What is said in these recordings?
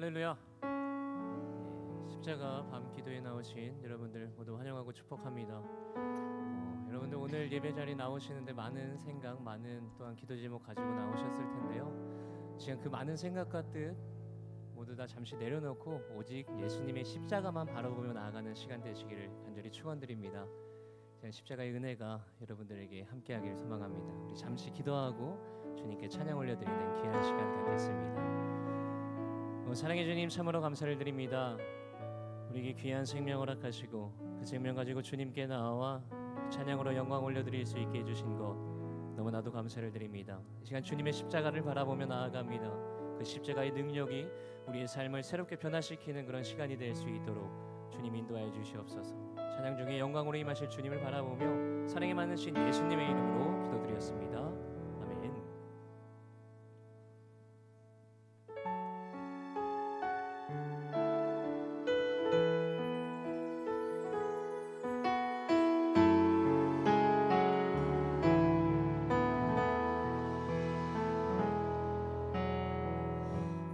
할렐루야. 십자가 밤 기도에 나오신 여러분들 모두 환영하고 축복합니다. 여러분들 오늘 예배 자리에 나오시는데 많은 생각, 많은 또한 기도 제목 가지고 나오셨을 텐데요. 지금 그 많은 생각과 뜻 모두 다 잠시 내려놓고 오직 예수님의 십자가만 바라보며 나아가는 시간 되시기를 간절히 축원드립니다. 십자가의 은혜가 여러분들에게 함께하기를 소망합니다. 우리 잠시 기도하고 주님께 찬양 올려드리는 귀한 시간 갖겠습니다. 사랑의 주님, 참으로 감사를 드립니다. 우리에게 귀한 생명 허락하시고 그 생명 가지고 주님께 나와 찬양으로 영광 올려드릴 수 있게 해주신 것 너무나도 감사를 드립니다. 이 시간 주님의 십자가를 바라보며 나아갑니다. 그 십자가의 능력이 우리의 삶을 새롭게 변화시키는 그런 시간이 될 수 있도록 주님 인도하여 주시옵소서. 찬양 중에 영광으로 임하실 주님을 바라보며 사랑이 많으신 예수님의 이름으로 기도드렸습니다. 아멘.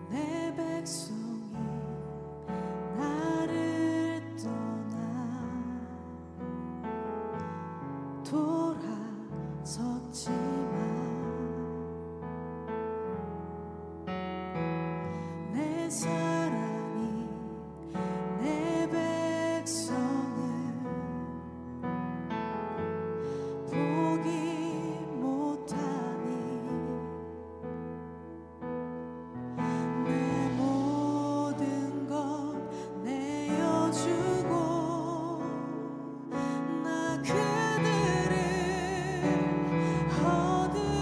내 백성이 나를 떠나 돌아섰지만 내 사랑이 내 백성을 포기 못하니 내 모든 것 내어주고 나 그들을 얻으려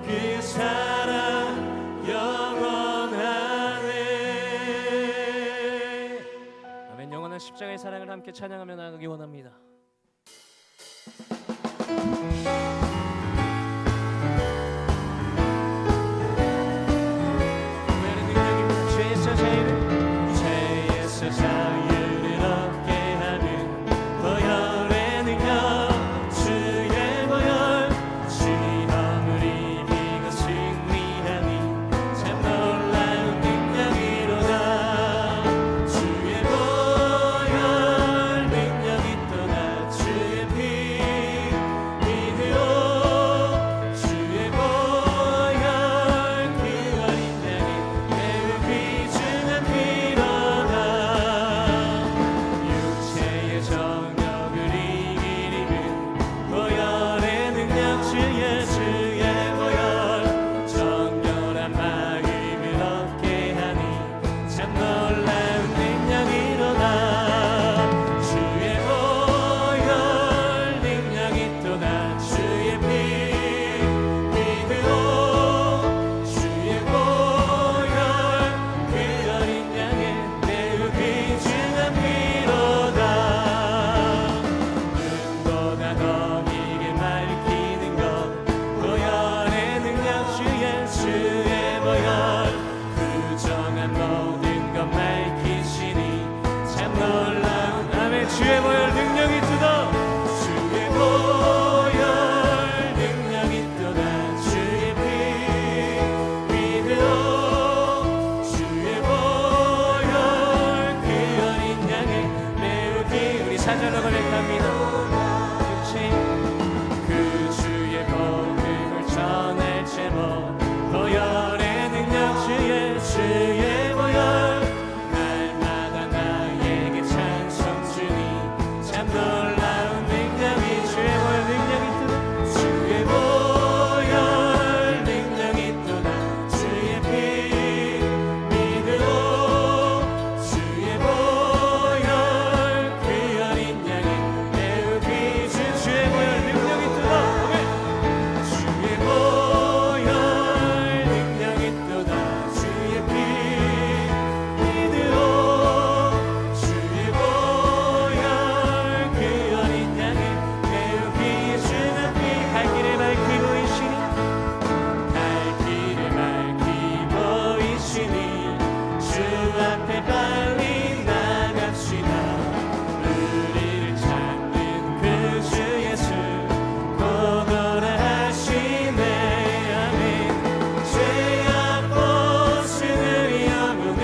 그 사랑 영원하네. 아멘. 영원한 십자가의 사랑을 함께 찬양하며 나가기 원합니다. 죄에서 자유를 얻게 하는 보혈의 능력, 주의 보혈, 시험을 이기고 승리하니 참 놀라운 능력이로다. 주의 보혈 능력이 또다. 주의 피 믿으오. 주의 보혈 그 어린 양이 매우 귀중한 피로다. 육체의 정욕을 이길 힘은 보혈의 능력, 주의 보혈 정결한 마음을 얻게 하니 참 놀라운 능력이로다. 주의 보혈 능력이 또다. 주의 피 믿으오. 주의 보혈 그 어린 양의 매우 귀중한 피로다. 눈보다 더 길게 밝히는 것 보혈의 능력, 주의 보혈 부정한 모든 것 밝히시니 참 놀라운 아멘. 주의 보혈 능력이 뜨다. 주의 보혈 능력이 뜨다. 주의 피 믿으오. 주의 보혈 그 어린 양의 매우 우리 사절로 고백합니다. 그 주의 복음을 전할 제목 보혈의 능력, 주의 보혈 날마다 나에게 찬송 주니 참 놀라운 능력이 주의 보혈 능력이 뜨다. 주의 보혈 능력이 뜨다. 주의 피 믿으오. 주의 보혈 그 어린 양의 매우 귀중 주의 보혈 능력이 뜨다. 아멘. 주의 보혈 능력이 뜨다. 주의 피 믿으오. 주의 보혈 그 어린 양의 매우 귀중한 피 갈 길을 밝히고 이시니 갈 길을 밝히고 이시니 주 앞에 빨리 나갑시다. 우리를 찾는 그 주 예수 보고라 하시네. 아멘. 죄악 벗으는 영혼은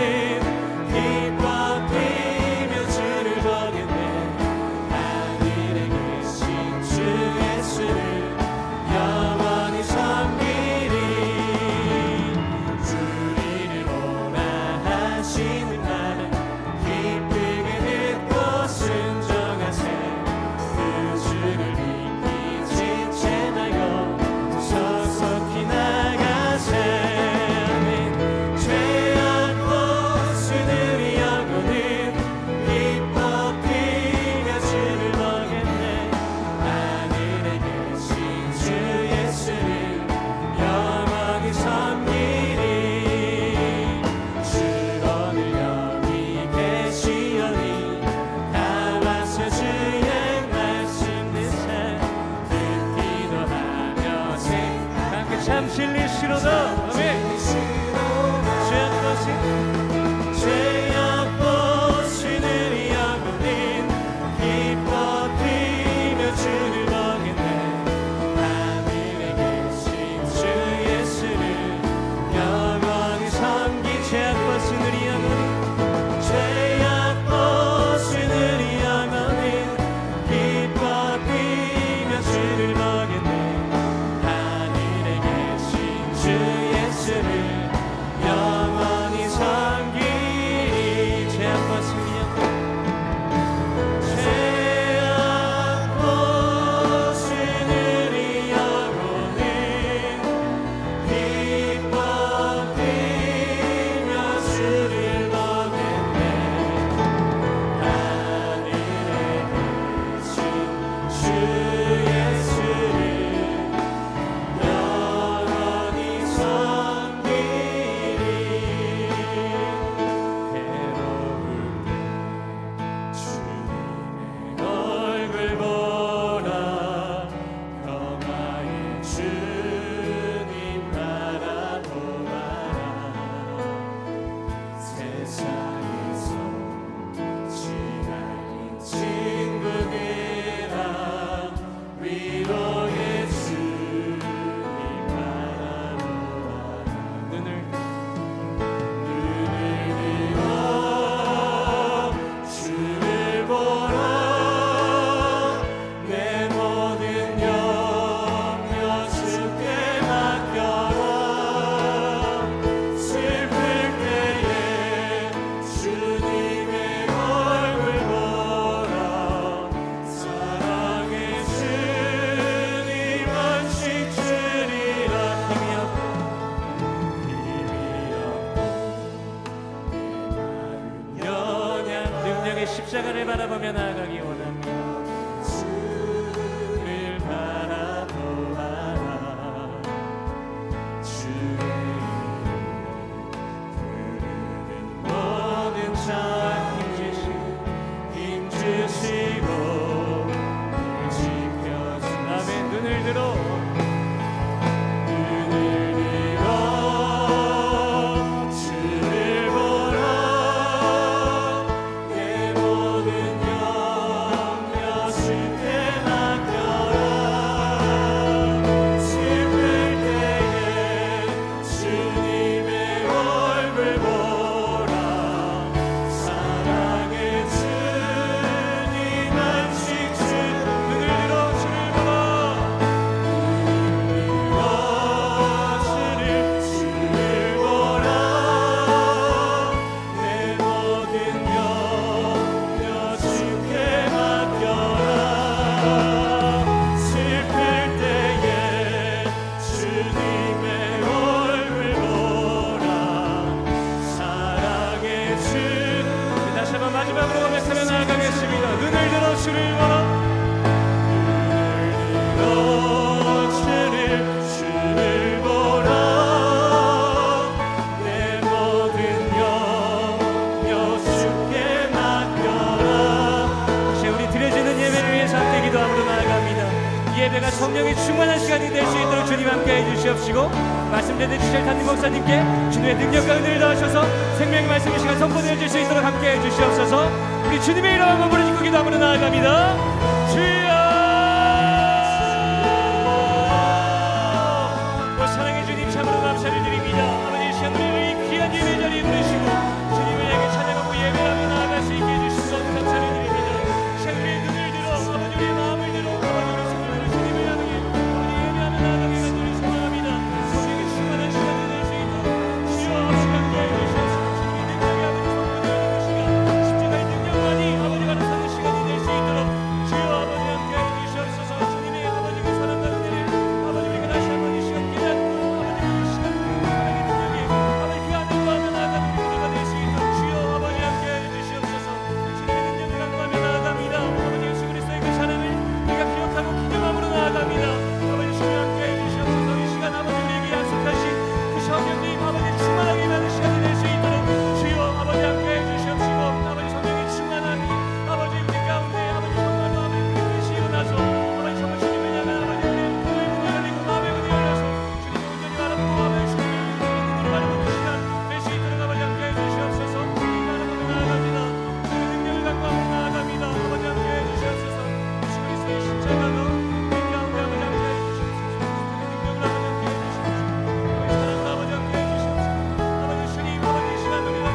기뻐 뛰며 주를 보겠네. 하늘에 계신 주 예수를 영원히 섬기리. 우리를 오라 하시는 말 기쁘게 듣고 순종하세. 그 주를 믿기 지체 말고 소속히 나가세. 아멘. 죄악 벗으는 영혼은 기뻐 뛰며 주를 보겠네. 하늘에 계신 주 예수를 영원히 섬기리. 주 오늘 여기 계시오니 다 와서 주의 말씀 듣자. 듣기도 하며 생각하게 참 진리시로다. 아멘. 죄악 벗으는 죄악 벗으는 영혼은 기뻐 뛰며 주를 보겠네. 하늘에 계신 주 예수를 영원히 섬기. 죄악 벗으는 영혼은 죄악 벗으는 영혼은 기뻐 뛰며 주를 보겠네. 하늘에 계신 주 예수를 영원히 섬기. 기도하며 나아가기 원합니다. 주를 바라보아라. 주의 부르는 모든 자 힘주시고 지켜주시고 아멘. 눈을 들어 예배가 성령의 충만한 시간이 될 수 있도록 주님 함께 해주시옵시고 말씀 전해 주실 담임 목사님께 주님의 능력과 은혜를 더하셔서 생명의 말씀의 시간 선포되어 줄 수 있도록 함께 해주시옵소서. 우리 주님의 이름 한번 부르짖고 기도하며 나아갑니다. 주여 오 사랑의 주님 참으로 감사를 드립니다. 아버지 이 시간 우리를 이 귀한 예배 자리에 부르시고 주님을 향해 찬양하고 예배하며 나아갈 수 있게 해주신 것 감사를 드립니다. 이 시간 우리의 눈을 들어 아버지 우리의 마음을 들어 아버지 우리 생명을 주님을 향해 아버지 예배하며 나아가게 간절히 소망합니다. 성령의 충만한 시간이 될 수 있도록 주여 아버지 함께 해주셔서 주님의 능력이 아버지 선포되어지는 시간 십자가의 능력만이 아버지가 나타나는 시간이 될 수 있도록 주여 아버지 함께 해주시옵소서. 주님의 아버지 그 사랑과 은혜를 아버지 우리가 다시 한번 이 시간 깨닫고 아버지 그 시간 사랑의 능력이 아버지 그 안에 거하며 나아가는 우리가 될 수 있도록 주여 아버지 함께 해주시옵소서. 주님의 능력을 강구하며 나아갑니다. 아버지 예수 그리스도의 그 사랑을 우리가 기억하고 기념함으로 나아갑니다. 아버지 주님 함께 해주시옵소서. 이 시간 아버지 우리에게 약속하신 그 성령님 아버지 충만하게 임하는 시간이 될 수 있도록 주여 아버지 함께 해주시옵시고 아버지 성령의 충만함이 아버지 우리 가운데 아버지 정말로 아버지 우리 뜻이 일어나서 아버지 정말 주님을 향한 아버지 우리의 눈을 열리고 마음의 문이 열려서 주님의 온전히 바라보고 아버지 주님의 눈으로 바라보는 시간 될 수 있도록 아버지 함께 해주시옵소서. 바라보며 나아갑니다. 주님의 능력을 갖고 하며 나아갑니다. 아버지 함께 해주시옵소서. 예수 그리스도의 십자가가 우리 가운데 아버지 함께 해주시옵소서. 주님의 능력을 아버지 함께 해주시옵소서. 아버지 사랑을 아버지 함께 해주시옵소서. 아버지 주님 아버지 이 시간 우리가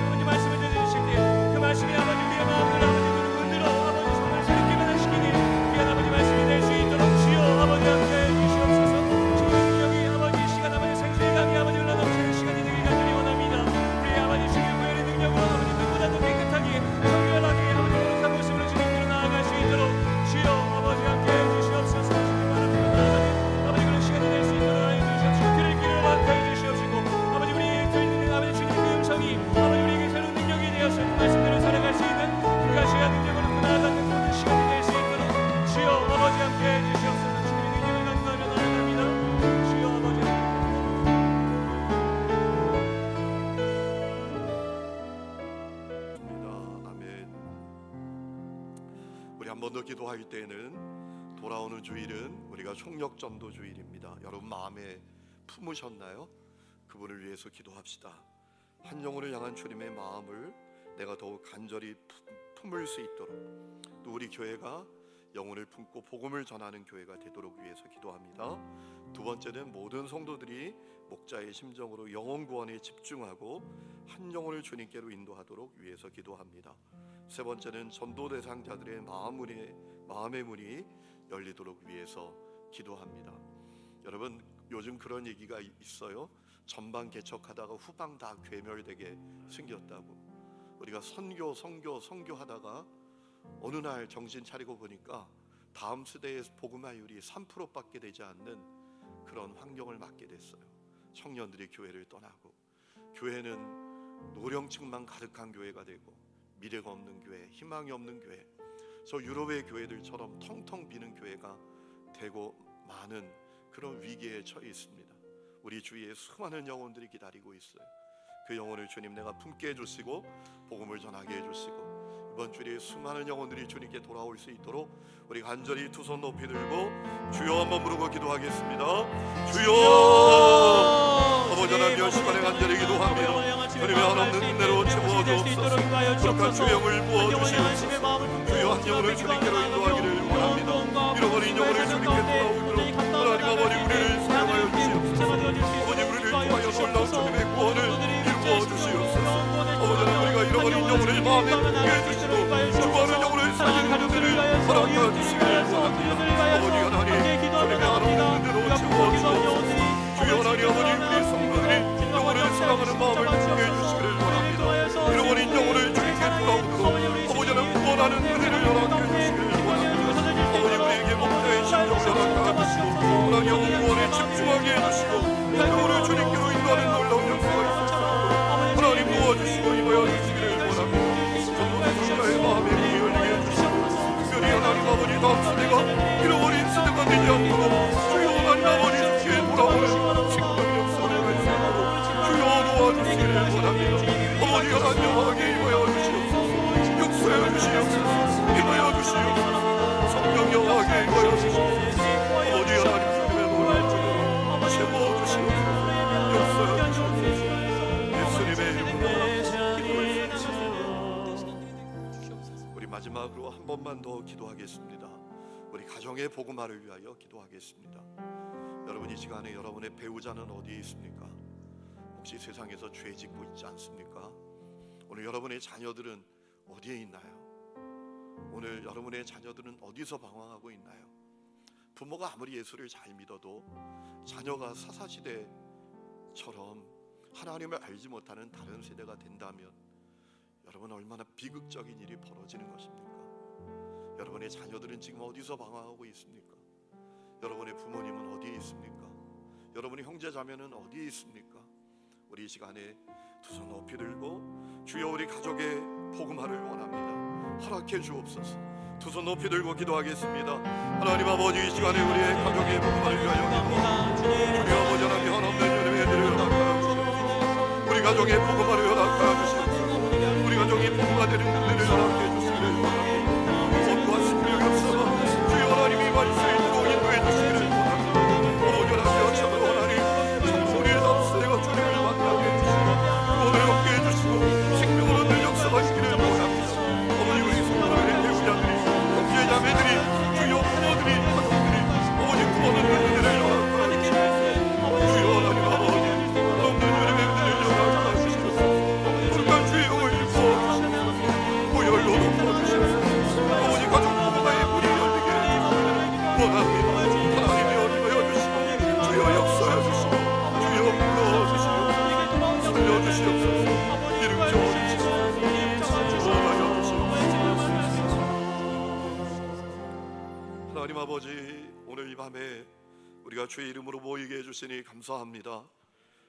아버지 말씀을 전해주실 때 그 말씀이 아버지 우리의 마음을 아버지 흔들어 아버지 정말 새롭게 변화시키니 귀한 아버지 말씀이 될 수 있도록 주여 아버지 함께 해주시옵소서. 주님의 능력이 아버지 이 시간 아버지 생수의강이 아버지 흘러넘치는 시간이 되길 간절히 원합니다. 우리 아버지 주님의 보혈의 능력으로 아버지 누구보다도 깨끗하게 정결하게 아버지 거룩한 모습으로 주님께로 나아갈 수 있도록 주여 아버지 함께 해주시옵소서. 주님 바라보며 나아가는 아버지 그런 시간이 될 수 있도록 하여 주시옵시고 들을 길을 막혀 주시옵시고 아버지 우리에게 들리는 아버지 주님의 음성이 아버지 우리에게 새로운 능력이 되어서 그 말씀대로 살아갈 수 있는 그 가시와 능력으로 나아가는 모든 시간이 될 수 있도록 주여 아버지 함께 해주시옵소서. 주님의 능력을 강구하며 나아갑니다. 주여 아버지 아멘. 우리 한 번 더 기도할 때에는 돌아오는 주일은 우리가 총력전도 주일입니다. 여러분 마음에 품으셨나요? 그분을 위해서 기도합시다. 한 영혼을 향한 주님의 마음을 내가 더욱 간절히 품을 수 있도록 또 우리 교회가 영혼을 품고 복음을 전하는 교회가 되도록 위해서 기도합니다. 두 번째는 모든 성도들이 목자의 심정으로 영혼 구원에 집중하고 한 영혼을 주님께로 인도하도록 위해서 기도합니다. 세 번째는 전도 대상자들의 마음의 문이 열리도록 위해서 기도합니다. 여러분 요즘 그런 얘기가 있어요. 전방 개척하다가 후방 다 괴멸되게 생겼다고. 우리가 선교하다가 어느 날 정신 차리고 보니까 다음 세대의 복음화율이 3%밖에 되지 않는 그런 환경을 맞게 됐어요. 청년들이 교회를 떠나고 교회는 노령층만 가득한 교회가 되고 미래가 없는 교회, 희망이 없는 교회, 저 유럽의 교회들처럼 텅텅 비는 교회가 되고 많은 그런 위기에 처해 있습니다. 우리 주위에 수많은 영혼들이 기다리고 있어요. 그 영혼을 주님 내가 품게 해주시고 복음을 전하게 해주시고 이번 주일에 수많은 영혼들이 주님께 돌아올 수 있도록 우리 간절히 두 손 높이 들고 주여 한번 부르고 기도하겠습니다. 주여! 아버지 하나님, 이 시간에 간절히 기도합니다. 주님의 한없는 은혜로 채워 주옵소서. 거룩한 주영을 부어주시옵소서. 주여 한 영혼을 주님께로 인도하기를 원합니다. 잃어버린 영혼을 주님께 돌아오도록 하나님 아버지 우리를 사용하여 주시옵소서. 아버지 우리를 통하여 놀라운 주님의 구원을 이루어 주시옵소서. 아버지 하나님, 우리가 잃어버린 영혼을 마음에 품게 해주시고 죽어가는 영혼을 살리는 은혜를 허락하여 주시기를 원합니다. 아버지 하나님, 주님의 한없는 은혜로 채워 주옵소서. 주여 하나님 아버지, 우리 성도들이 영혼을 사랑하는 마음을 품게 해주시기를 원합니다. 잃어버린 영혼을 주님께 돌아오도록 아버지 하나님 구원하는 은혜를 허락해 주시기를 원합니다. 아버지 우리에게 목자의 심정을 허락하여 주시고 하나님 영혼 구원에 집중하게 해주시고 영혼을 주님께로 인도하는 놀라운 역사가 있으시도록 하나님 도와주시고 임하여 주시기를 원합니다. 전도된 성자의 마음에 문이 열리게 해주시고 특별히 하나님 아버지 다음 세대가 잃어버린 세대가 되지 않도록 주여 하나님 아버지 주께 돌아오는 생명의 역사를 할 수 있도록 주여 도와주시기를 원합니다. 아버지 하나님 영하게 임하여 주시옵소서. 역사해 주시옵소서. 임하여 주시옵소서. 성령 영하게 임하여 주시옵소서. 아버지 하나님 주님의 놀라운 은혜로 채워 주시옵소서. 역사해 주시옵소서. 예수님의 이름으로 기도했습니다. 우리 마지막으로 한 번만 더 기도하겠습니다. 우리 가정의 복음화를 위하여 기도하겠습니다. 여러분, 이 시간에 여러분의 배우자는 어디에 있습니까? 혹시 세상에서 죄 짓고 있지 않습니까? 오늘 여러분의 자녀들은 어디에 있나요? 오늘 여러분의 자녀들은 어디서 방황하고 있나요? 부모가 아무리 예수를 잘 믿어도 자녀가 사사시대처럼 하나님을 알지 못하는 다른 세대가 된다면 여러분 얼마나 비극적인 일이 벌어지는 것입니까? 여러분의 자녀들은 지금 어디서 방황하고 있습니까? 여러분의 부모님은 어디에 있습니까? 여러분의 형제자매는 어디에 있습니까? 우리 이 시간에 두 손 높이 들고 주여 우리 가족의 복음화를 원합니다. 허락해 주옵소서. 두 손 높이 들고 기도하겠습니다. 하나님 아버지, 이 시간에 우리의 가족의 복음화를 위하여 기도합니다. 주여 아버지 하나님, 한없는 은혜의 은혜를 허락하여 주시옵소서. 우리 가정의 복음화를 허락하여 주시옵소서. 우리 가정이 복음화되는 은혜를 허락해 주시기를 원합니다. 모두와 생명의 역사가 주여 하나님이 말씀을 듣고 인도해 주시기를 원합니다. 아버지 하나님, 참으로 하나님, 참으로 우리의 남세대가 주님을 만나게 해주시고 구원을 얻게 해주시고 생명을 얻는 역사가 있기를 원합니다. 아버지, 우리 성도들의 배우자들이, 형제자매들이, 주여 부모들이, 가족들이 아버지 구원을 얻는 은혜를 허락하여 주시옵소서. 주여 하나님 아버지, 없는 주님의 은혜를 허락하여 주시옵소서. 거룩한 주의 영을 부어주시옵소서. 보혈로 덮어주시옵소서. 아버지 가족 부모가의 문이 열리게 해주시기를 원합니다. 하나님이 어림하여 주시고 주여 역사해 주시고 주여 불러주시옵소서. 살려주시옵소서. 이름 저어주시옵소서. 원하여 주시옵소서. 하나님 아버지, 오늘 이 밤에 우리가 주의 이름으로 모이게 해주시니 감사합니다.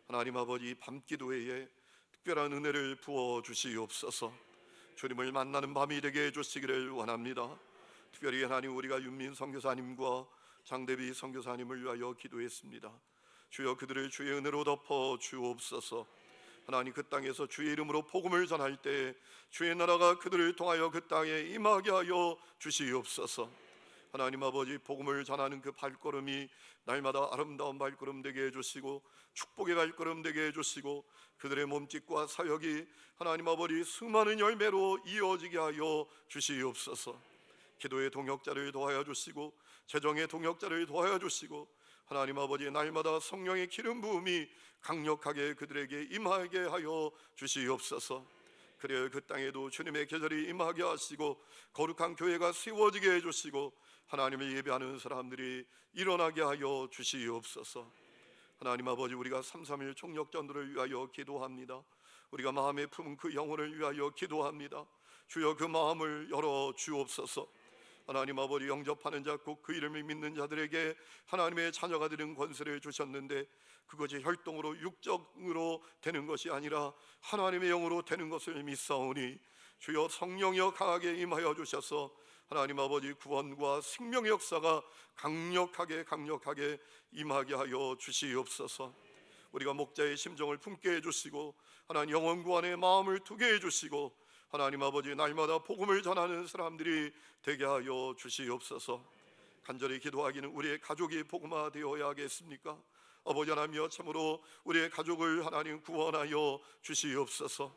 하나님 아버지, 밤기도회에 특별한 은혜를 부어주시옵소서. 주님을 만나는 밤이 되게 해주시기를 원합니다. 특별히 하나님, 우리가 윤민 선교사님과 장대비 선교사님을 위하여 기도했습니다. 주여 그들을 주의 은혜로 덮어 주옵소서. 하나님, 그 땅에서 주의 이름으로 복음을 전할 때 주의 나라가 그들을 통하여 그 땅에 임하게 하여 주시옵소서. 하나님 아버지, 복음을 전하는 그 발걸음이 날마다 아름다운 발걸음 되게 해주시고 축복의 발걸음 되게 해주시고 그들의 몸짓과 사역이 하나님 아버지 수많은 열매로 이어지게 하여 주시옵소서. 기도의 동역자를 도와여 주시고 재정의 동역자를 도와여 주시고 하나님 아버지, 날마다 성령의 기름 부음이 강력하게 그들에게 임하게 하여 주시옵소서. 그래야 그 땅에도 주님의 계절이 임하게 하시고 거룩한 교회가 세워지게 해주시고 하나님을 예배하는 사람들이 일어나게 하여 주시옵소서. 하나님 아버지, 우리가 331 총력전도를 위하여 기도합니다. 우리가 마음에 품은 그 영혼을 위하여 기도합니다. 주여 그 마음을 열어 주옵소서. 하나님 아버지, 영접하는 자 곧 그 이름을 믿는 자들에게 하나님의 자녀가 되는 권세를 주셨는데 그것이 혈통으로 육적으로 되는 것이 아니라 하나님의 영으로 되는 것을 믿사오니 주여 성령여 강하게 임하여 주셔서 하나님 아버지 구원과 생명의 역사가 강력하게 임하게 하여 주시옵소서. 우리가 목자의 심정을 품게 해주시고 하나님 영혼 구원의 마음을 두게 해주시고 하나님 아버지 날마다 복음을 전하는 사람들이 되게 하여 주시옵소서. 간절히 기도하기는 우리의 가족이 복음화 되어야 하겠습니까? 아버지 하나님여 참으로 우리의 가족을 하나님 구원하여 주시옵소서.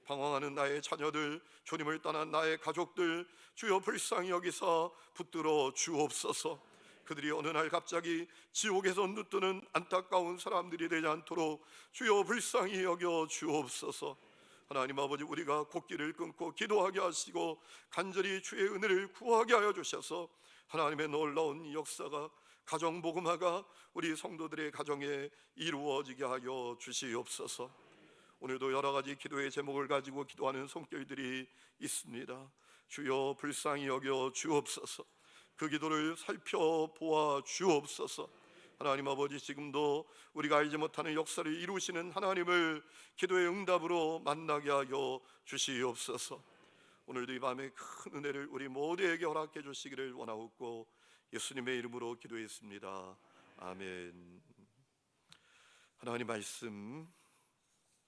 방황하는 나의 자녀들, 주님을 떠난 나의 가족들 주여 불쌍히 여기서 붙들어 주옵소서. 그들이 어느 날 갑자기 지옥에서 눈뜨는 안타까운 사람들이 되지 않도록 주여 불쌍히 여겨 주옵소서. 하나님 아버지 우리가 곡기를 끊고 기도하게 하시고 간절히 주의 은혜를 구하게 하여 주셔서 하나님의 놀라운 역사가 가정 복음화가 우리 성도들의 가정에 이루어지게 하여 주시옵소서. 오늘도 여러 가지 기도의 제목을 가지고 기도하는 손길들이 있습니다. 주여 불쌍히 여겨 주옵소서. 그 기도를 살펴보아 주옵소서. 하나님 아버지 지금도 우리가 알지 못하는 역사를 이루시는 하나님을 기도의 응답으로 만나게 하여 주시옵소서. 오늘도 이 밤에 큰 은혜를 우리 모두에게 허락해 주시기를 원하옵고 예수님의 이름으로 기도했습니다. 아멘. 하나님 말씀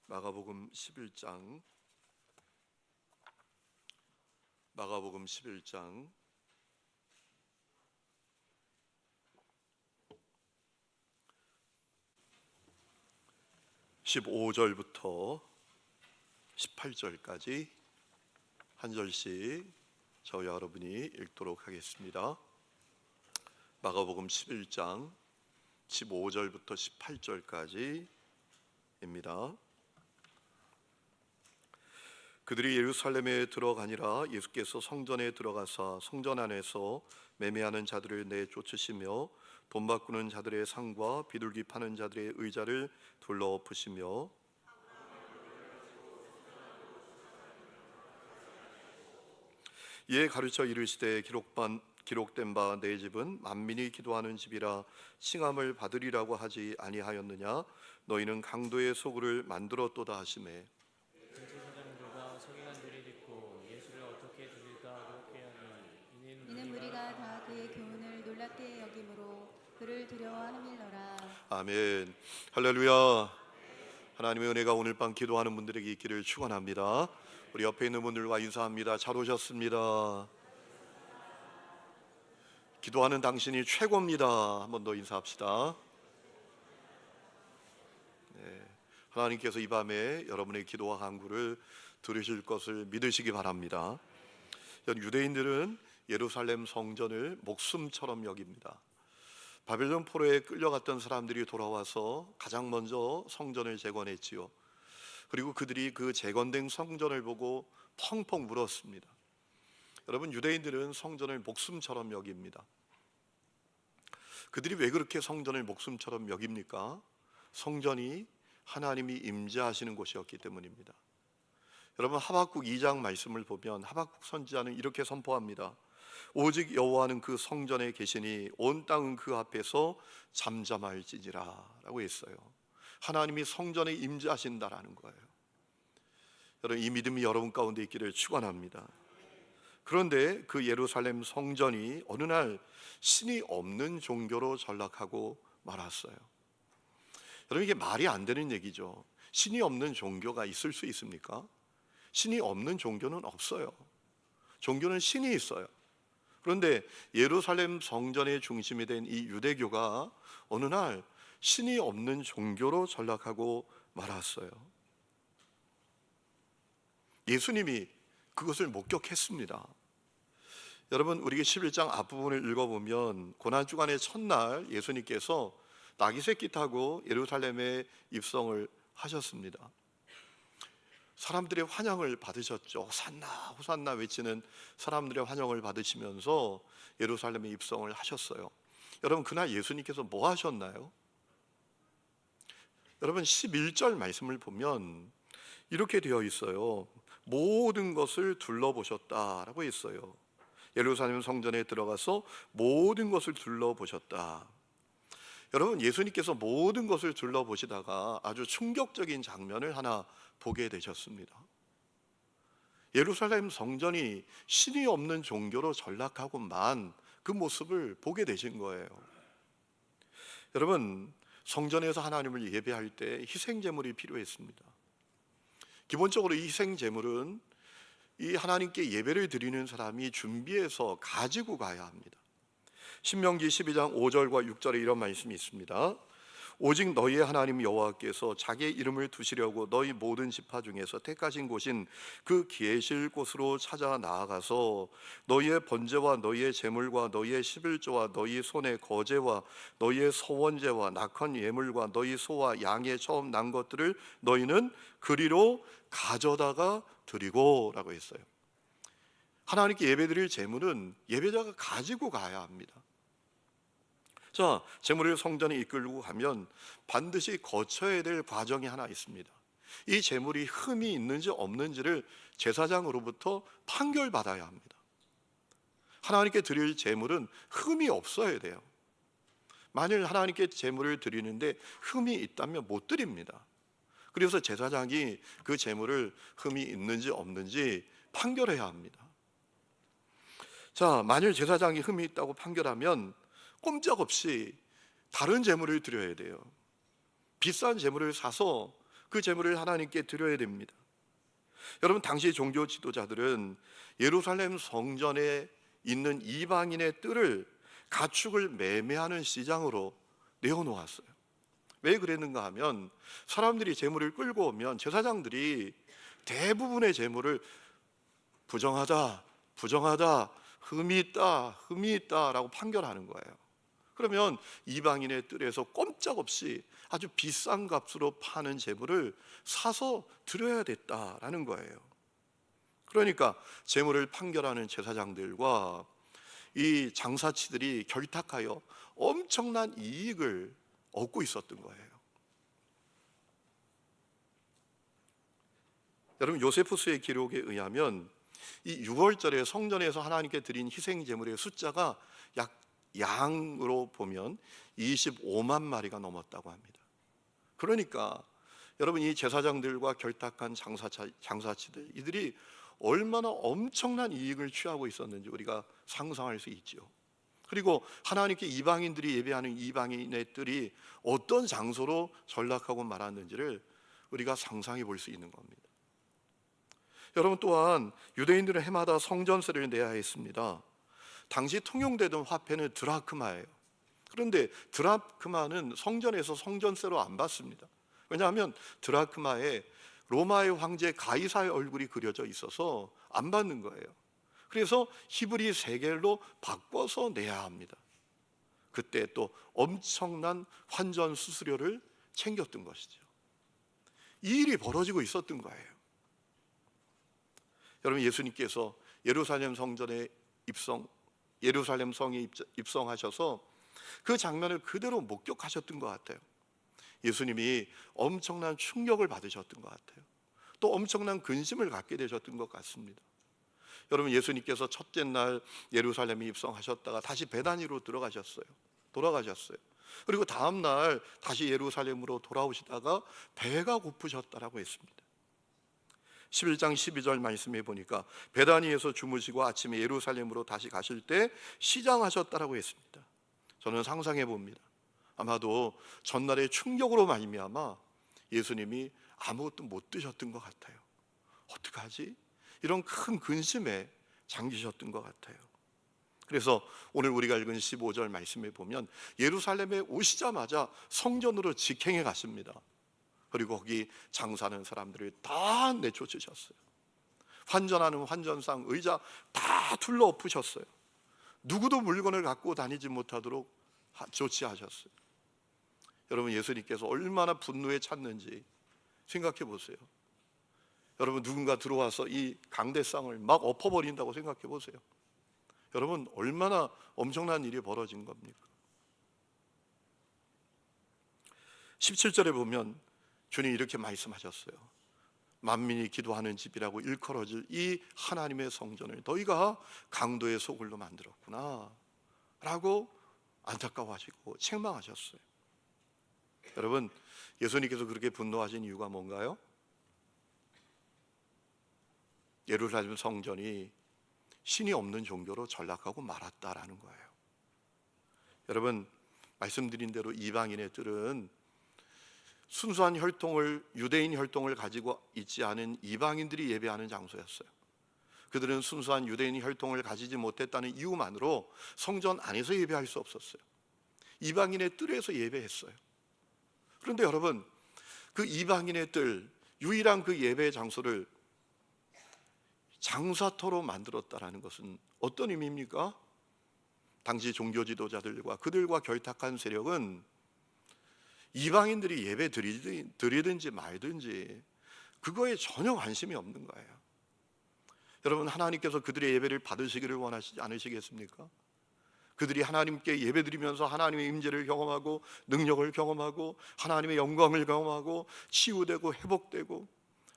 마가복음 11장 15절부터 18절까지 한 절씩 저와 여러분이 읽도록 하겠습니다. 마가복음 11장 15절부터 18절까지입니다. 그들이 예루살렘에 들어가니라 예수께서 성전에 들어가사 성전 안에서 매매하는 자들을 내쫓으시며 돈 바꾸는 자들의 상과 비둘기 파는 자들의 의자를 둘러엎으시며 이에 가르쳐 이르시되 기록된 바 내 집은 만민이 기도하는 집이라 칭함을 받으리라고 하지 아니하였느냐. 너희는 강도의 소굴을 만들었도다 하시매 대제사장들과 서기관들이 듣고 예수를 어떻게 죽일까 그렇게 하니 이는 우리가 다 그의 교훈을 놀랍게 여김으로 그를 두려워함일러라. 아멘. 할렐루야. 하나님의 은혜가 오늘 밤 기도하는 분들에게 있기를 축원합니다. 우리 옆에 있는 분들과 인사합니다. 잘 오셨습니다. 기도하는 당신이 최고입니다. 한 번 더 인사합시다. 네. 하나님께서 이 밤에 여러분의 기도와 간구를 들으실 것을 믿으시기 바랍니다. 유대인들은 예루살렘 성전을 목숨처럼 여깁니다. 바벨론 포로에 끌려갔던 사람들이 돌아와서 가장 먼저 성전을 재건했지요. 그리고 그들이 그 재건된 성전을 보고 펑펑 울었습니다. 여러분, 유대인들은 성전을 목숨처럼 여깁니다. 그들이 왜 그렇게 성전을 목숨처럼 여깁니까? 성전이 하나님이 임재하시는 곳이었기 때문입니다. 여러분, 하박국 2장 말씀을 보면 하박국 선지자는 이렇게 선포합니다. 오직 여호와는 그 성전에 계시니 온 땅은 그 앞에서 잠잠할지니라 라고 했어요. 하나님이 성전에 임재하신다라는 거예요. 여러분, 이 믿음이 여러분 가운데 있기를 축원합니다. 그런데 그 예루살렘 성전이 어느 날 신이 없는 종교로 전락하고 말았어요. 여러분, 이게 말이 안 되는 얘기죠. 신이 없는 종교가 있을 수 있습니까? 신이 없는 종교는 없어요. 종교는 신이 있어요. 그런데 예루살렘 성전의 중심이 된 이 유대교가 어느 날 신이 없는 종교로 전락하고 말았어요. 예수님이 그것을 목격했습니다. 여러분, 우리가 11장 앞부분을 읽어보면 고난주간의 첫날 예수님께서 나귀 새끼 타고 예루살렘에 입성을 하셨습니다. 사람들의 환영을 받으셨죠. 호산나 호산나 외치는 사람들의 환영을 받으시면서 예루살렘에 입성을 하셨어요. 여러분, 그날 예수님께서 뭐 하셨나요? 여러분, 11절 말씀을 보면 이렇게 되어 있어요. 모든 것을 둘러보셨다라고 했어요. 예루살렘 성전에 들어가서 모든 것을 둘러보셨다. 여러분, 예수님께서 모든 것을 둘러보시다가 아주 충격적인 장면을 하나 보게 되셨습니다. 예루살렘 성전이 신이 없는 종교로 전락하고만 그 모습을 보게 되신 거예요. 여러분, 성전에서 하나님을 예배할 때 희생제물이 필요했습니다. 기본적으로 이 희생제물은 이 하나님께 예배를 드리는 사람이 준비해서 가지고 가야 합니다. 신명기 12장 5절과 6절에 이런 말씀이 있습니다. 오직 너희의 하나님 여호와께서 자기의 이름을 두시려고 너희 모든 지파 중에서 택하신 곳인 그 계실 곳으로 찾아 나아가서 너희의 번제와 너희의 제물과 너희의 11조와 너희 손의 거제와 너희의 서원제와 낙헌 예물과 너희 소와 양의 처음 난 것들을 너희는 그리로 가져다가 드리고 라고 했어요. 하나님께 예배드릴 제물은 예배자가 가지고 가야 합니다. 자, 제물을 성전에 이끌고 가면 반드시 거쳐야 될 과정이 하나 있습니다. 이 제물이 흠이 있는지 없는지를 제사장으로부터 판결받아야 합니다. 하나님께 드릴 제물은 흠이 없어야 돼요. 만일 하나님께 제물을 드리는데 흠이 있다면 못 드립니다. 그래서 제사장이 그 제물을 흠이 있는지 없는지 판결해야 합니다. 자, 만일 제사장이 흠이 있다고 판결하면 꼼짝없이 다른 제물을 드려야 돼요. 비싼 제물을 사서 그 제물을 하나님께 드려야 됩니다. 여러분, 당시 종교 지도자들은 예루살렘 성전에 있는 이방인의 뜰을 가축을 매매하는 시장으로 내어놓았어요. 왜 그랬는가 하면 사람들이 제물을 끌고 오면 제사장들이 대부분의 제물을 부정하다, 흠이 있다 라고 판결하는 거예요. 그러면 이방인의 뜰에서 꼼짝없이 아주 비싼 값으로 파는 제물을 사서 드려야 됐다라는 거예요. 그러니까 제물을 판결하는 제사장들과 이 장사치들이 결탁하여 엄청난 이익을 얻고 있었던 거예요. 여러분, 요세푸스의 기록에 의하면 이 6월절에 성전에서 하나님께 드린 희생 제물의 숫자가 약 양으로 보면 25만 마리가 넘었다고 합니다. 그러니까 여러분, 이 제사장들과 결탁한 장사치들, 이들이 얼마나 엄청난 이익을 취하고 있었는지 우리가 상상할 수 있죠. 그리고 하나님께 이방인들이 예배하는 이방인의 뜰이 어떤 장소로 전락하고 말았는지를 우리가 상상해 볼 수 있는 겁니다. 여러분, 또한 유대인들은 해마다 성전세를 내야 했습니다. 당시 통용되던 화폐는 드라크마예요. 그런데 드라크마는 성전에서 성전세로 안 받습니다. 왜냐하면 드라크마에 로마의 황제 가이사의 얼굴이 그려져 있어서 안 받는 거예요. 그래서 히브리 세겔로 바꿔서 내야 합니다. 그때 또 엄청난 환전 수수료를 챙겼던 것이죠. 이 일이 벌어지고 있었던 거예요. 여러분, 예수님께서 예루살렘 성전에 예루살렘 성에 입성하셔서 그 장면을 그대로 목격하셨던 것 같아요. 예수님이 엄청난 충격을 받으셨던 것 같아요. 또 엄청난 근심을 갖게 되셨던 것 같습니다. 여러분, 예수님께서 첫째 날 예루살렘에 입성하셨다가 다시 베다니로 돌아가셨어요. 그리고 다음 날 다시 예루살렘으로 돌아오시다가 배가 고프셨다라고 했습니다. 11장 12절 말씀해 보니까 베다니에서 주무시고 아침에 예루살렘으로 다시 가실 때 시장하셨다라고 했습니다. 저는 상상해 봅니다. 아마도 전날의 충격으로 말미암아 예수님이 아무것도 못 드셨던 것 같아요. 어떡하지? 이런 큰 근심에 잠기셨던 것 같아요. 그래서 오늘 우리가 읽은 15절 말씀에 보면 예루살렘에 오시자마자 성전으로 직행해 가십니다. 그리고 거기 장사하는 사람들을 다 내쫓으셨어요. 환전하는 환전상, 의자 다 둘러 엎으셨어요. 누구도 물건을 갖고 다니지 못하도록 조치하셨어요. 여러분, 예수님께서 얼마나 분노에 찼는지 생각해 보세요. 여러분, 누군가 들어와서 이 강대상을 막 엎어버린다고 생각해 보세요. 여러분, 얼마나 엄청난 일이 벌어진 겁니까? 17절에 보면 주님이 이렇게 말씀하셨어요. 만민이 기도하는 집이라고 일컬어질 이 하나님의 성전을 너희가 강도의 소굴로 만들었구나 라고 안타까워하시고 책망하셨어요. 여러분, 예수님께서 그렇게 분노하신 이유가 뭔가요? 예루살렘 성전이 신이 없는 종교로 전락하고 말았다라는 거예요. 여러분, 말씀드린 대로 이방인의 뜰은 순수한 혈통을, 유대인 혈통을 가지고 있지 않은 이방인들이 예배하는 장소였어요. 그들은 순수한 유대인 혈통을 가지지 못했다는 이유만으로 성전 안에서 예배할 수 없었어요. 이방인의 뜰에서 예배했어요. 그런데 여러분, 그 이방인의 뜰, 유일한 그 예배 장소를 장사터로 만들었다라는 것은 어떤 의미입니까? 당시 종교 지도자들과 그들과 결탁한 세력은 이방인들이 예배 드리든지 말든지 그거에 전혀 관심이 없는 거예요. 여러분, 하나님께서 그들의 예배를 받으시기를 원하시지 않으시겠습니까? 그들이 하나님께 예배드리면서 하나님의 임재를 경험하고 능력을 경험하고 하나님의 영광을 경험하고 치유되고 회복되고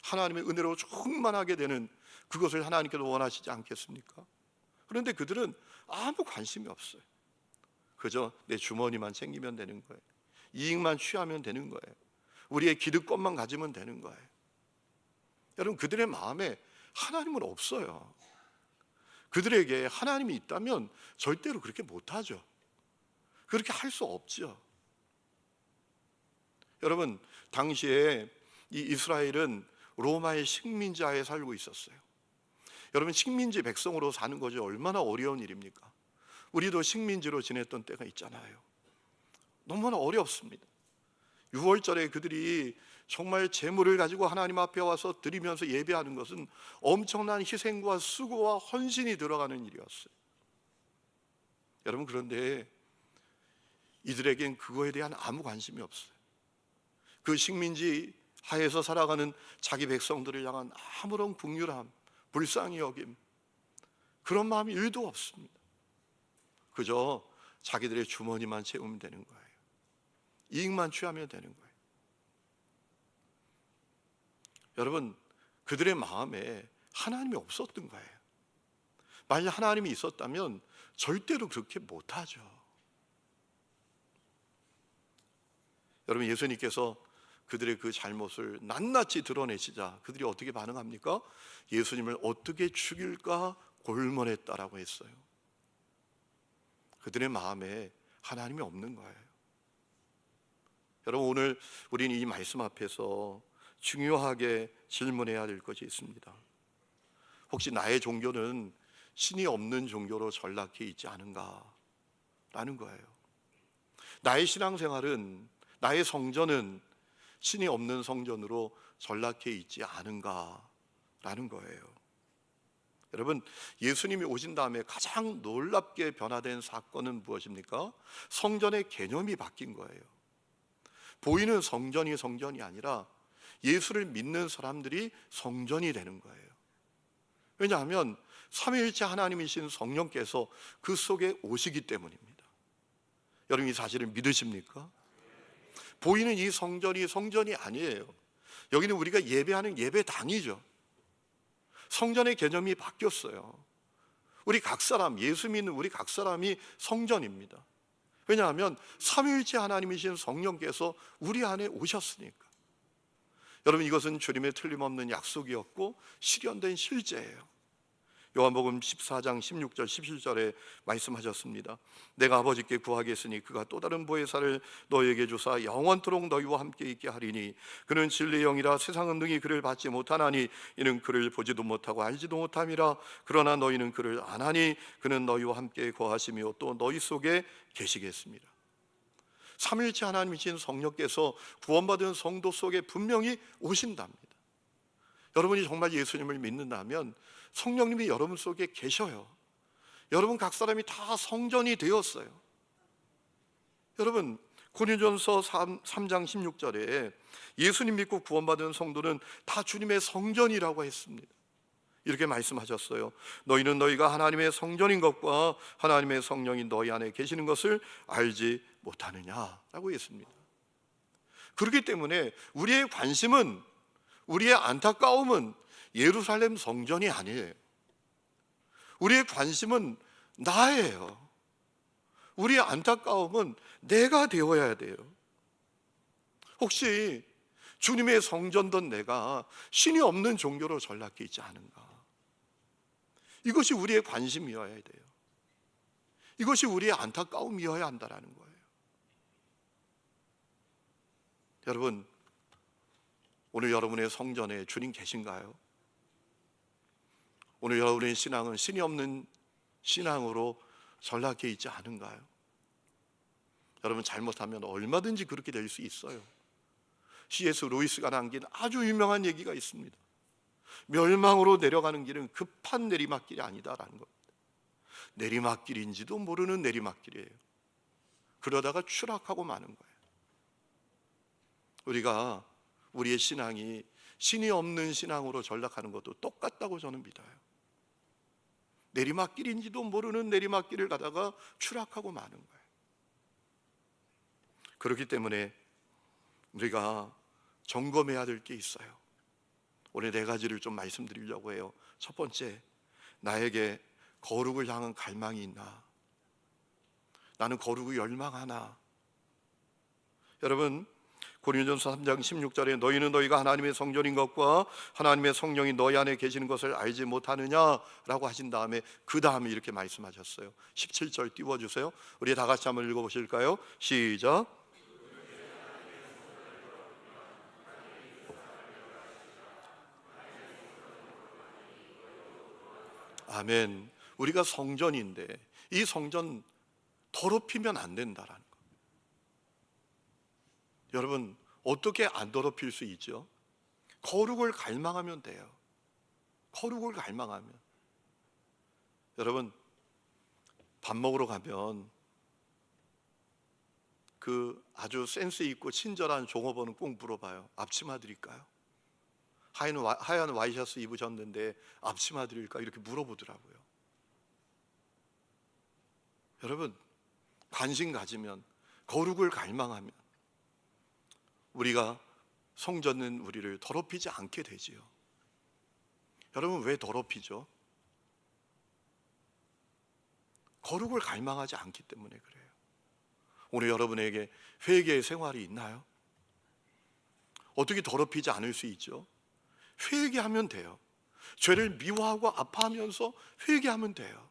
하나님의 은혜로 충만하게 되는 그것을 하나님께서 원하시지 않겠습니까? 그런데 그들은 아무 관심이 없어요. 그저 내 주머니만 챙기면 되는 거예요. 이익만 취하면 되는 거예요. 우리의 기득권만 가지면 되는 거예요. 여러분, 그들의 마음에 하나님은 없어요. 그들에게 하나님이 있다면 절대로 그렇게 못하죠. 그렇게 할 수 없죠. 여러분, 당시에 이 이스라엘은 로마의 식민지하에 살고 있었어요. 여러분, 식민지 백성으로 사는 것이 얼마나 어려운 일입니까? 우리도 식민지로 지냈던 때가 있잖아요. 너무나 어렵습니다. 유월절에 그들이 정말 제물을 가지고 하나님 앞에 와서 드리면서 예배하는 것은 엄청난 희생과 수고와 헌신이 들어가는 일이었어요. 여러분, 그런데 이들에겐 그거에 대한 아무 관심이 없어요. 그 식민지 하에서 살아가는 자기 백성들을 향한 아무런 긍휼함, 불쌍히 여김, 그런 마음이 1도 없습니다. 그저 자기들의 주머니만 채우면 되는 거예요. 이익만 취하면 되는 거예요. 여러분, 그들의 마음에 하나님이 없었던 거예요. 만약 하나님이 있었다면 절대로 그렇게 못하죠. 여러분, 예수님께서 그들의 그 잘못을 낱낱이 드러내시자 그들이 어떻게 반응합니까? 예수님을 어떻게 죽일까 골몰했다라고 했어요. 그들의 마음에 하나님이 없는 거예요. 여러분, 오늘 우리는 이 말씀 앞에서 중요하게 질문해야 될 것이 있습니다. 혹시 나의 종교는 신이 없는 종교로 전락해 있지 않은가라는 거예요. 나의 신앙생활은, 나의 성전은 신이 없는 성전으로 전락해 있지 않은가라는 거예요. 여러분, 예수님이 오신 다음에 가장 놀랍게 변화된 사건은 무엇입니까? 성전의 개념이 바뀐 거예요. 보이는 성전이 성전이 아니라 예수를 믿는 사람들이 성전이 되는 거예요. 왜냐하면 삼위일체 하나님이신 성령께서 그 속에 오시기 때문입니다. 여러분, 이 사실을 믿으십니까? 보이는 이 성전이 성전이 아니에요. 여기는 우리가 예배하는 예배당이죠. 성전의 개념이 바뀌었어요. 우리 각 사람, 예수 믿는 우리 각 사람이 성전입니다. 왜냐하면 삼위일체 하나님이신 성령께서 우리 안에 오셨으니까. 여러분, 이것은 주님의 틀림없는 약속이었고 실현된 실제예요. 요한복음 14장 16절 17절에 말씀하셨습니다. 내가 아버지께 구하겠으니 그가 또 다른 보혜사를 너희에게 주사 영원토록 너희와 함께 있게 하리니 그는 진리의 영이라 세상은 능히 그를 받지 못하나니 이는 그를 보지도 못하고 알지도 못함이라. 그러나 너희는 그를 아나니 그는 너희와 함께 거하시며 또 너희 속에 계시겠습니다. 삼위일체 하나님이신 성령께서 구원받은 성도 속에 분명히 오신답니다. 여러분이 정말 예수님을 믿는다면 성령님이 여러분 속에 계셔요. 여러분 각 사람이 다 성전이 되었어요. 여러분, 고린도전서 3장 16절에 예수님 믿고 구원받은 성도는 다 주님의 성전이라고 했습니다. 이렇게 말씀하셨어요. 너희는 너희가 하나님의 성전인 것과 하나님의 성령이 너희 안에 계시는 것을 알지 못하느냐라고 했습니다. 그렇기 때문에 우리의 관심은, 우리의 안타까움은 예루살렘 성전이 아니에요. 우리의 관심은 나예요. 우리의 안타까움은 내가 되어야 돼요. 혹시 주님의 성전던 내가 신이 없는 종교로 전락해 있지 않은가? 이것이 우리의 관심이어야 돼요. 이것이 우리의 안타까움이어야 한다라는 거예요. 여러분, 오늘 여러분의 성전에 주님 계신가요? 오늘 여러분의 신앙은 신이 없는 신앙으로 전락해 있지 않은가요? 여러분, 잘못하면 얼마든지 그렇게 될 수 있어요. C.S. 루이스가 남긴 아주 유명한 얘기가 있습니다. 멸망으로 내려가는 길은 급한 내리막길이 아니다라는 겁니다. 내리막길인지도 모르는 내리막길이에요. 그러다가 추락하고 마는 거예요. 우리가 우리의 신앙이 신이 없는 신앙으로 전락하는 것도 똑같다고 저는 믿어요. 내리막길인지도 모르는 내리막길을 가다가 추락하고 마는 거예요. 그렇기 때문에 우리가 점검해야 될 게 있어요. 오늘 4가지를 좀 말씀드리려고 해요. 첫 번째, 나에게 거룩을 향한 갈망이 있나? 나는 거룩을 열망하나? 여러분, 고린도전서 3장 16절에 너희는 너희가 하나님의 성전인 것과 하나님의 성령이 너희 안에 계시는 것을 알지 못하느냐라고 하신 다음에 그 다음에 이렇게 말씀하셨어요. 17절 띄워주세요. 우리 다 같이 한번 읽어보실까요? 시작. 아멘. 우리가 성전인데 이 성전 더럽히면 안 된다라는 거. 여러분, 어떻게 안 더럽힐 수 있죠? 거룩을 갈망하면 돼요. 거룩을 갈망하면. 여러분, 밥 먹으러 가면 그 아주 센스 있고 친절한 종업원은 꼭 물어봐요. 앞치마 드릴까요? 하얀 와이셔츠 입으셨는데 앞치마 드릴까? 이렇게 물어보더라고요. 여러분, 관심 가지면, 거룩을 갈망하면 우리가 성전은 우리를 더럽히지 않게 되지요. 여러분, 왜 더럽히죠? 거룩을 갈망하지 않기 때문에 그래요. 오늘 여러분에게 회개의 생활이 있나요? 어떻게 더럽히지 않을 수 있죠? 회개하면 돼요. 죄를 미워하고 아파하면서 회개하면 돼요.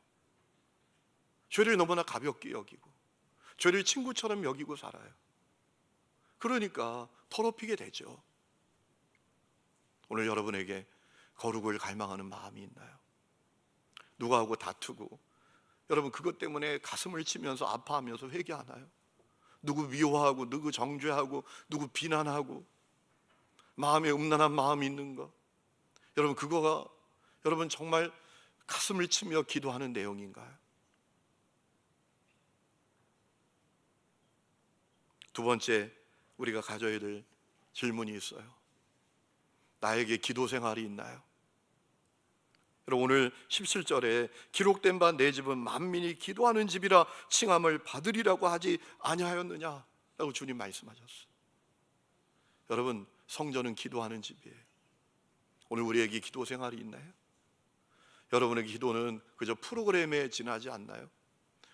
죄를 너무나 가볍게 여기고 죄를 친구처럼 여기고 살아요. 그러니까 더럽히게 되죠. 오늘 여러분에게 거룩을 갈망하는 마음이 있나요? 누구하고 다투고 여러분 그것 때문에 가슴을 치면서 아파하면서 회개하나요? 누구 미워하고 누구 정죄하고 누구 비난하고 마음에 음란한 마음이 있는 거, 여러분 그거가 여러분 정말 가슴을 치며 기도하는 내용인가요? 두 번째, 우리가 가져야 될 질문이 있어요. 나에게 기도 생활이 있나요? 여러분, 오늘 17절에 기록된 바 내 집은 만민이 기도하는 집이라 칭함을 받으리라고 하지 아니하였느냐 라고 주님 말씀하셨어요. 여러분, 성전은 기도하는 집이에요. 오늘 우리에게 기도 생활이 있나요? 여러분의 기도는 그저 프로그램에 지나지 않나요?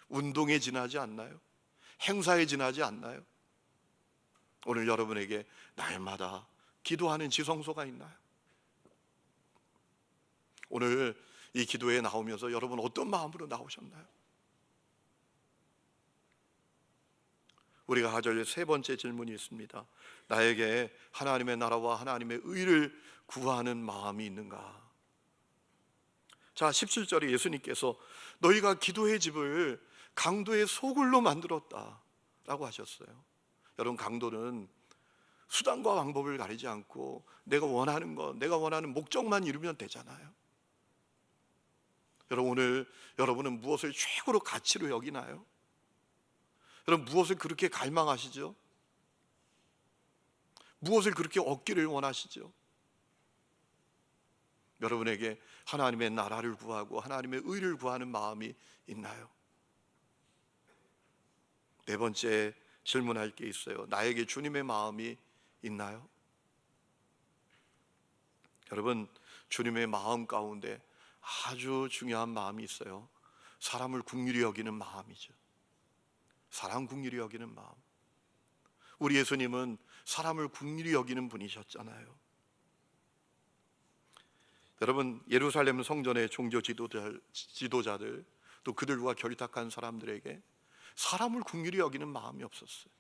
운동에 지나지 않나요? 행사에 지나지 않나요? 오늘 여러분에게 날마다 기도하는 지성소가 있나요? 오늘 이 기도에 나오면서 여러분 어떤 마음으로 나오셨나요? 우리가 가질 세 번째 질문이 있습니다. 나에게 하나님의 나라와 하나님의 의를 구하는 마음이 있는가? 자, 17절에 예수님께서 너희가 기도의 집을 강도의 소굴로 만들었다 라고 하셨어요. 여러분, 강도는 수단과 방법을 가리지 않고 내가 원하는 것, 내가 원하는 목적만 이루면 되잖아요. 여러분, 오늘 여러분은 무엇을 최고로 가치로 여기나요? 여러분, 무엇을 그렇게 갈망하시죠? 무엇을 그렇게 얻기를 원하시죠? 여러분에게 하나님의 나라를 구하고 하나님의 의를 구하는 마음이 있나요? 네 번째 질문할 게 있어요. 나에게 주님의 마음이 있나요? 여러분, 주님의 마음 가운데 아주 중요한 마음이 있어요. 사람을 긍휼히 여기는 마음이죠. 사람 긍휼히 여기는 마음. 우리 예수님은 사람을 긍휼히 여기는 분이셨잖아요. 여러분, 예루살렘 성전의 종교 지도자들 또 그들과 결탁한 사람들에게 사람을 긍휼히 여기는 마음이 없었어요.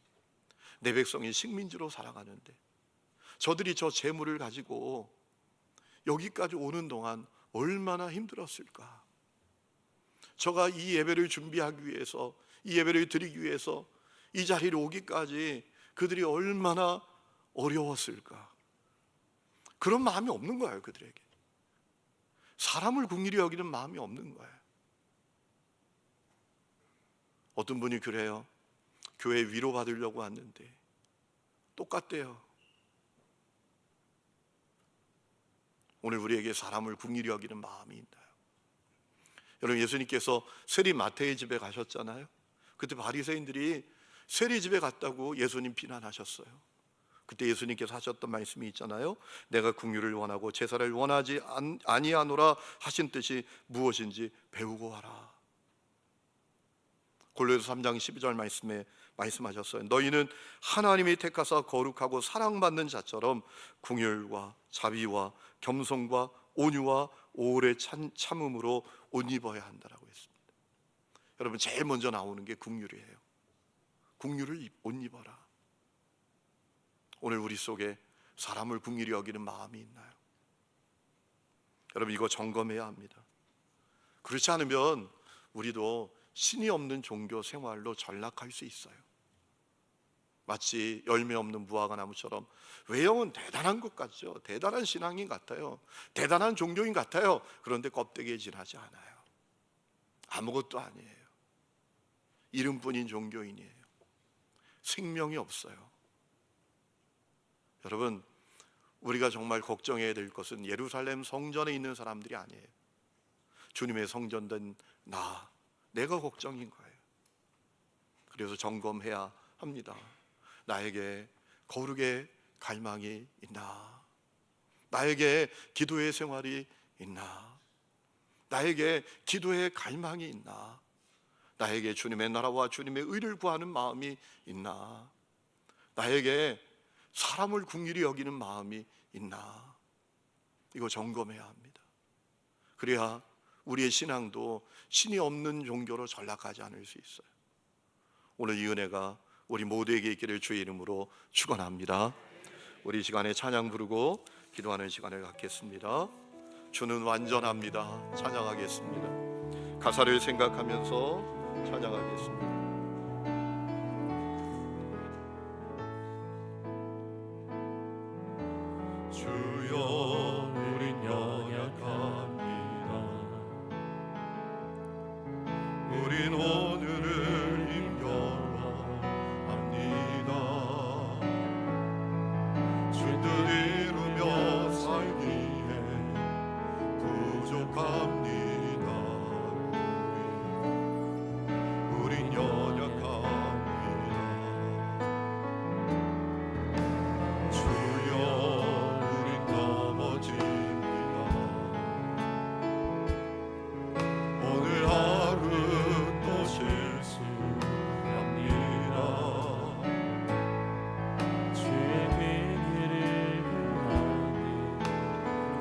내 백성이 식민지로 살아가는데 저들이 저 재물을 가지고 여기까지 오는 동안 얼마나 힘들었을까. 저가 이 예배를 준비하기 위해서, 이 예배를 드리기 위해서 이 자리에 오기까지 그들이 얼마나 어려웠을까. 그런 마음이 없는 거예요. 그들에게 사람을 긍휼히 여기는 마음이 없는 거예요. 어떤 분이 그래요. 교회 위로받으려고 왔는데 똑같대요. 오늘 우리에게 사람을 긍휼히 여기는 마음이 있나요? 여러분, 예수님께서 세리 마태의 집에 가셨잖아요. 그때 바리새인들이 세리 집에 갔다고 예수님 비난하셨어요. 그때 예수님께서 하셨던 말씀이 있잖아요. 내가 긍휼을 원하고 제사를 원하지 아니하노라 하신 뜻이 무엇인지 배우고 하라. 골로새서 3장 12절 말씀에 말씀하셨어요. 너희는 하나님이 택하사 거룩하고 사랑받는 자처럼 긍휼과 자비와 겸손과 온유와 오래 참음으로 옷 입어야 한다라고 했습니다. 여러분, 제일 먼저 나오는 게 긍휼이에요. 긍휼을 옷 입어라. 오늘 우리 속에 사람을 긍휼히 여기는 마음이 있나요? 여러분, 이거 점검해야 합니다. 그렇지 않으면 우리도 신이 없는 종교 생활로 전락할 수 있어요. 마치 열매 없는 무화과 나무처럼 외형은 대단한 것 같죠. 대단한 신앙인 같아요. 대단한 종교인 같아요. 그런데 껍데기에 지나지 않아요. 아무것도 아니에요. 이름뿐인 종교인이에요. 생명이 없어요. 여러분, 우리가 정말 걱정해야 될 것은 예루살렘 성전에 있는 사람들이 아니에요. 주님의 성전된 내가 걱정인 거예요. 그래서 점검해야 합니다. 나에게 거룩의 갈망이 있나? 나에게 기도의 생활이 있나? 나에게 기도의 갈망이 있나? 나에게 주님의 나라와 주님의 의를 구하는 마음이 있나? 나에게 사람을 긍휼히 여기는 마음이 있나? 이거 점검해야 합니다. 그래야 우리의 신앙도 신이 없는 종교로 전락하지 않을 수 있어요. 오늘 이 은혜가 우리 모두에게 있기를 주의 이름으로 축원합니다. 우리 시간에 찬양 부르고 기도하는 시간을 갖겠습니다. 주는 완전합니다. 찬양하겠습니다. 가사를 생각하면서 찬양하겠습니다. 주여, 우린 연약합니다. 우린 오늘을 힘겨워합니다. 주 뜻 이루며 살기에 부족합니다. 우린 연약합니다. 주여, 우린 넘어집니다. 오늘 하루 또 실수합니다. 주의 길을 구하니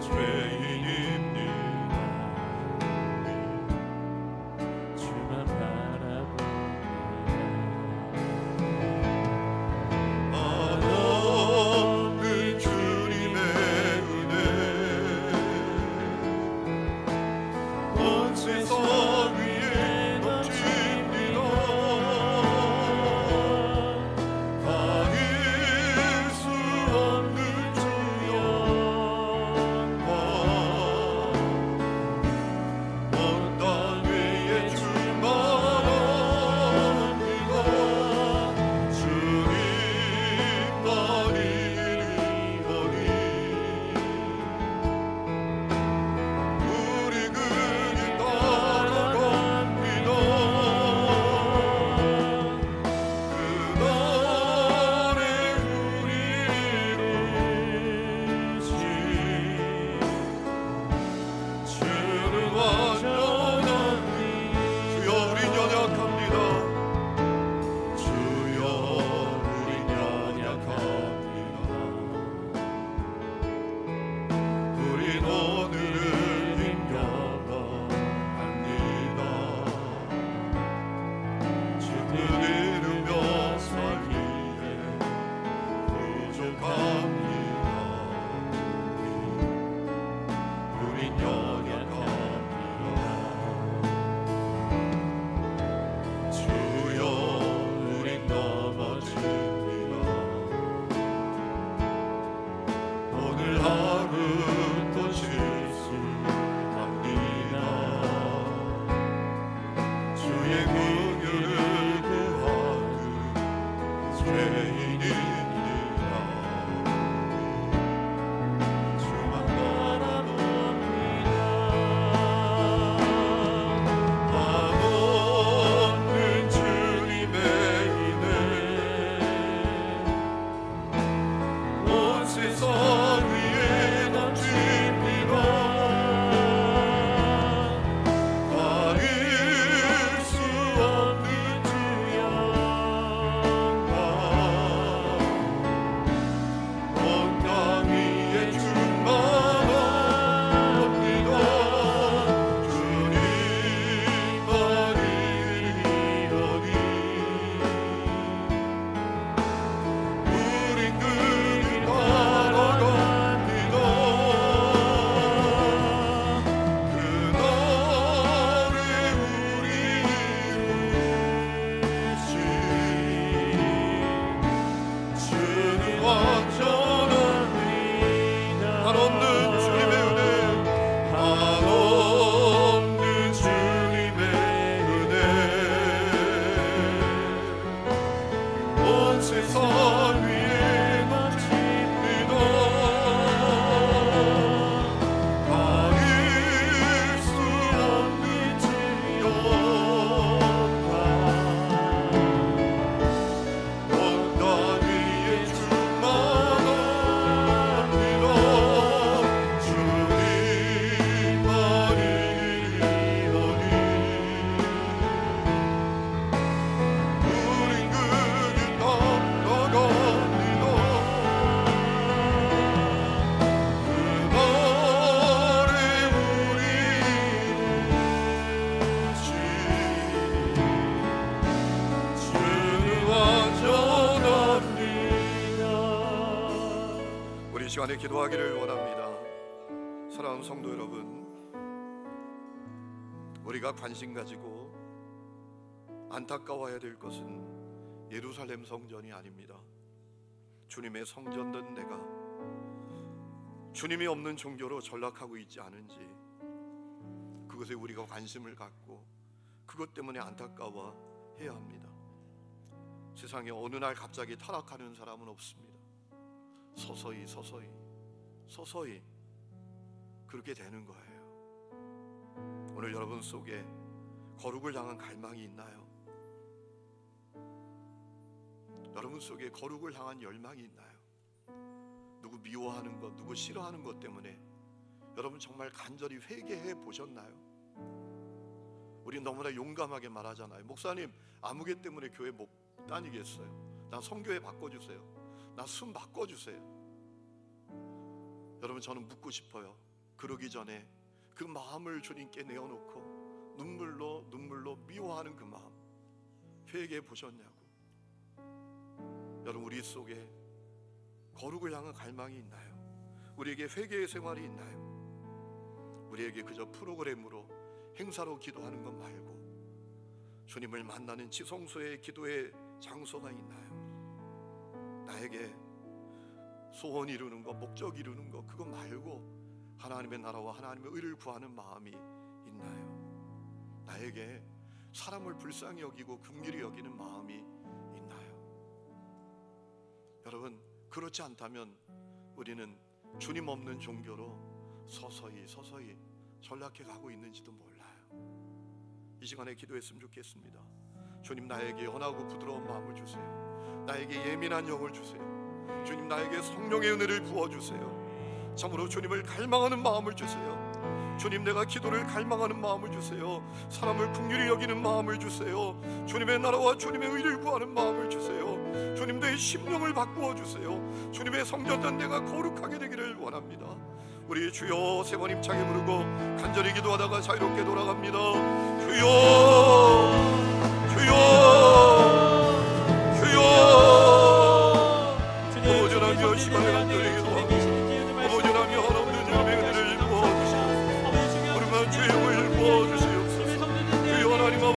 죄인입니다. 주만 바라봅니다. 하나는 주님의 은혜 온 세상 위에 넘칩니다. 가릴 수 없는 주 영광 시간에 기도하기를 원합니다. 사랑하는 성도 여러분, 우리가 관심 가지고 안타까워해야 될 것은 예루살렘 성전이 아닙니다. 주님의 성전된 내가 주님이 없는 종교로 전락하고 있지 않은지, 그것에 우리가 관심을 갖고 그것 때문에 안타까워해야 합니다. 세상에 어느 날 갑자기 타락하는 사람은 없습니다. 서서히 그렇게 되는 거예요. 오늘 여러분 속에 거룩을 향한 갈망이 있나요? 여러분 속에 거룩을 향한 열망이 있나요? 누구 미워하는 것, 누구 싫어하는 것 때문에 여러분 정말 간절히 회개해 보셨나요? 우리 너무나 용감하게 말하잖아요. 목사님, 아무개 때문에 교회 못 다니겠어요. 나 성교회 바꿔주세요. 나 숨 바꿔주세요. 여러분, 저는 묻고 싶어요. 그러기 전에 그 마음을 주님께 내어놓고 눈물로 미워하는 그 마음 회개해 보셨냐고. 여러분, 우리 속에 거룩을 향한 갈망이 있나요? 우리에게 회개의 생활이 있나요? 우리에게 그저 프로그램으로 행사로 기도하는 것 말고 주님을 만나는 지성소의 기도의 장소가 있나요? 나에게 소원 이루는 것, 목적 이루는 것, 그거 말고 하나님의 나라와 하나님의 의를 구하는 마음이 있나요? 나에게 사람을 불쌍히 여기고 긍휼히 여기는 마음이 있나요? 여러분, 그렇지 않다면 우리는 주님 없는 종교로 서서히 전락해 가고 있는지도 몰라요. 이 시간에 기도했으면 좋겠습니다. 주님, 나에게 연하고 부드러운 마음을 주세요. 나에게 예민한 영을 주세요. 주님, 나에게 성령의 은혜를 부어주세요. 참으로 주님을 갈망하는 마음을 주세요. 주님, 내가 기도를 갈망하는 마음을 주세요. 사람을 긍휼히 여기는 마음을 주세요. 주님의 나라와 주님의 의를 구하는 마음을 주세요. 주님, 내 심령을 바꾸어 주세요. 주님의 성전된 내가 거룩하게 되기를 원합니다. 우리 주여 세 번 힘차게 부르고 간절히 기도하다가 자유롭게 돌아갑니다. 주여.